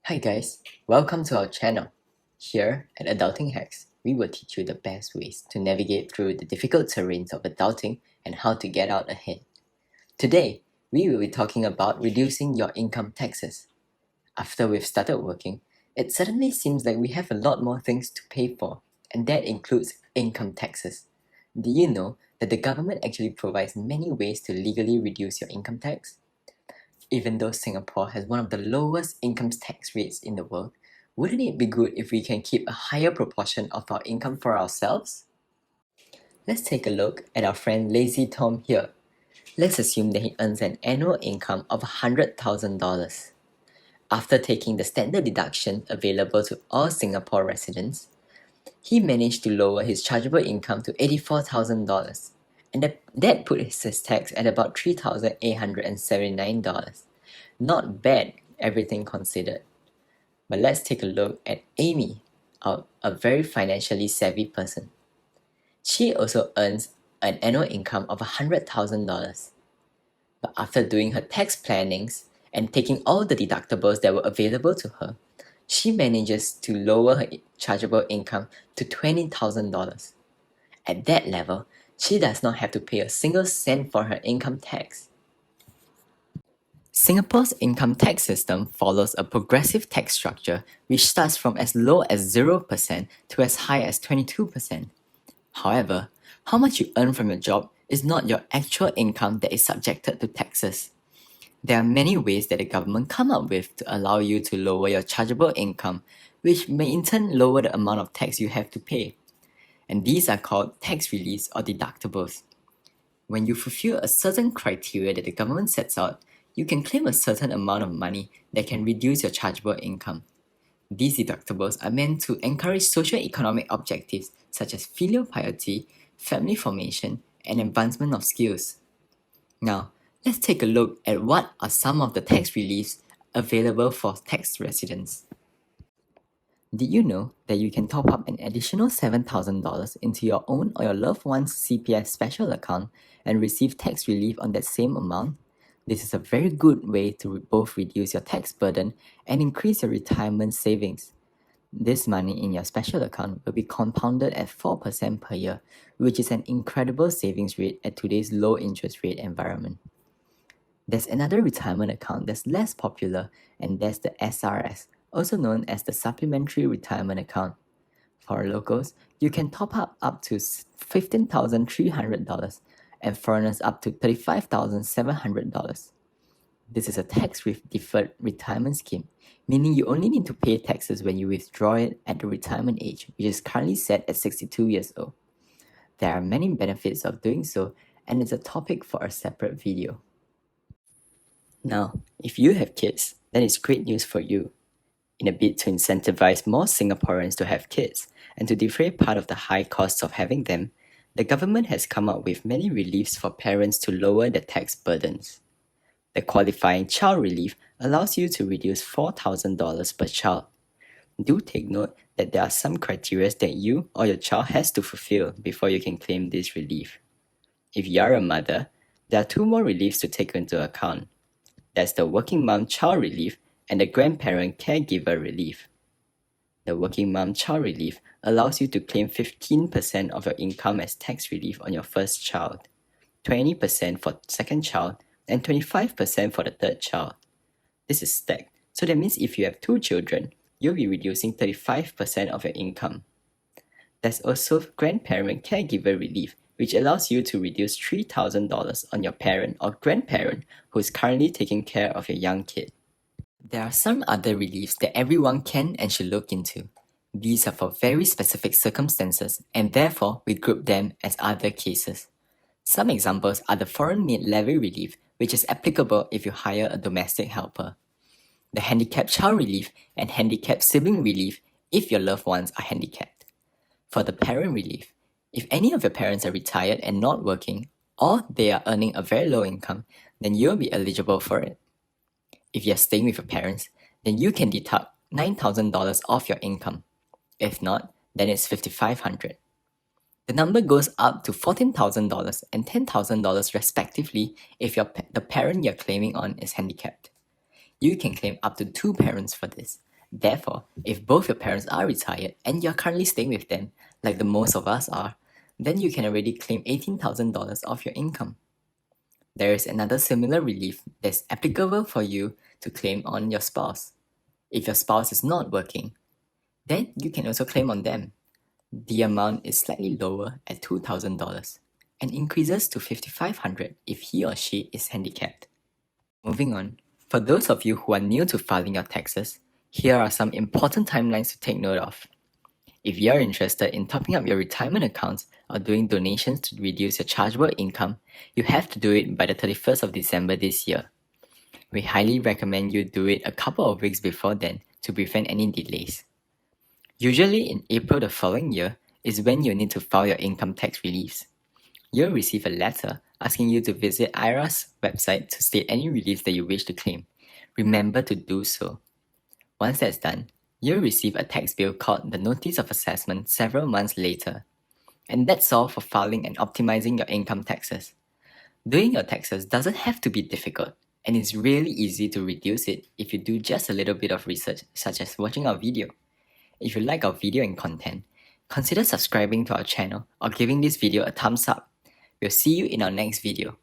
Hi guys, welcome to our channel. Here at AdultingHacks, we will teach you the best ways to navigate through the difficult terrains of adulting and how to get out ahead. Today, we will be talking about reducing your income taxes. After we've started working, it suddenly seems like we have a lot more things to pay for, and that includes income taxes. Do you know that the government actually provides many ways to legally reduce your income tax? Even though Singapore has one of the lowest income tax rates in the world, wouldn't it be good if we can keep a higher proportion of our income for ourselves? Let's take a look at our friend Lazy Tom here. Let's assume that he earns an annual income of $100,000. After taking the standard deduction available to all Singapore residents, he managed to lower his chargeable income to $84,000, and that put his tax at about $3,879. Not bad, everything considered. But let's take a look at Amy, a very financially savvy person. She also earns an annual income of $100,000. But after doing her tax plannings and taking all the deductibles that were available to her, she manages to lower her chargeable income to $20,000. At that level, she does not have to pay a single cent for her income tax. Singapore's income tax system follows a progressive tax structure which starts from as low as 0% to as high as 22%. However, how much you earn from your job is not your actual income that is subjected to taxes. There are many ways that the government come up with to allow you to lower your chargeable income, which may in turn lower the amount of tax you have to pay. And these are called tax reliefs or deductibles. When you fulfill a certain criteria that the government sets out, you can claim a certain amount of money that can reduce your chargeable income. These deductibles are meant to encourage socio-economic objectives such as filial piety, family formation, and advancement of skills. Now, let's take a look at what are some of the tax reliefs available for tax residents. Did you know that you can top up an additional $7,000 into your own or your loved one's CPF special account and receive tax relief on that same amount? This is a very good way to both reduce your tax burden and increase your retirement savings. This money in your special account will be compounded at 4% per year, which is an incredible savings rate at today's low interest rate environment. There's another retirement account that's less popular, and that's the SRS, also known as the Supplementary Retirement Account. For locals, you can top up to $15,300 and foreigners up to $35,700. This is a tax-deferred retirement scheme, meaning you only need to pay taxes when you withdraw it at the retirement age, which is currently set at 62 years old. There are many benefits of doing so, and it's a topic for a separate video. Now, if you have kids, then it's great news for you. In a bid to incentivize more Singaporeans to have kids and to defray part of the high costs of having them, the government has come up with many reliefs for parents to lower their tax burdens. The qualifying child relief allows you to reduce $4,000 per child. Do take note that there are some criteria that you or your child has to fulfill before you can claim this relief. If you are a mother, there are two more reliefs to take into account. That's the Working Mum Child Relief and the Grandparent Caregiver Relief. The Working Mum Child Relief allows you to claim 15% of your income as tax relief on your first child, 20% for second child, and 25% for the third child. This is stacked, so that means if you have two children, you'll be reducing 35% of your income. There's also Grandparent Caregiver Relief, which allows you to reduce $3,000 on your parent or grandparent who is currently taking care of your young kid. There are some other reliefs that everyone can and should look into. These are for very specific circumstances, and therefore we group them as other cases. Some examples are the Foreign Maid Levy Relief, which is applicable if you hire a domestic helper, the Handicapped Child Relief and Handicapped Sibling Relief if your loved ones are handicapped. For the Parent Relief, if any of your parents are retired and not working, or they are earning a very low income, then you'll be eligible for it. If you're staying with your parents, then you can deduct $9,000 off your income. If not, then it's $5,500. The number goes up to $14,000 and $10,000 respectively if the parent you're claiming on is handicapped. You can claim up to 2 parents for this, Therefore, if both your parents are retired and you're currently staying with them, like the most of us are, then you can already claim $18,000 of your income. There is another similar relief that's applicable for you to claim on your spouse. If your spouse is not working, then you can also claim on them. The amount is slightly lower at $2,000 and increases to $5,500 if he or she is handicapped. Moving on, for those of you who are new to filing your taxes, here are some important timelines to take note of. If you're interested in topping up your retirement accounts or doing donations to reduce your chargeable income, you have to do it by the 31st of December this year. We highly recommend you do it a couple of weeks before then to prevent any delays. Usually in April the following year is when you need to file your income tax reliefs. You'll receive a letter asking you to visit IRAS website to state any reliefs that you wish to claim. Remember to do so. Once that's done, you'll receive a tax bill called the Notice of Assessment several months later. And that's all for filing and optimizing your income taxes. Doing your taxes doesn't have to be difficult, and it's really easy to reduce it if you do just a little bit of research, such as watching our video. If you like our video and content, consider subscribing to our channel or giving this video a thumbs up. We'll see you in our next video.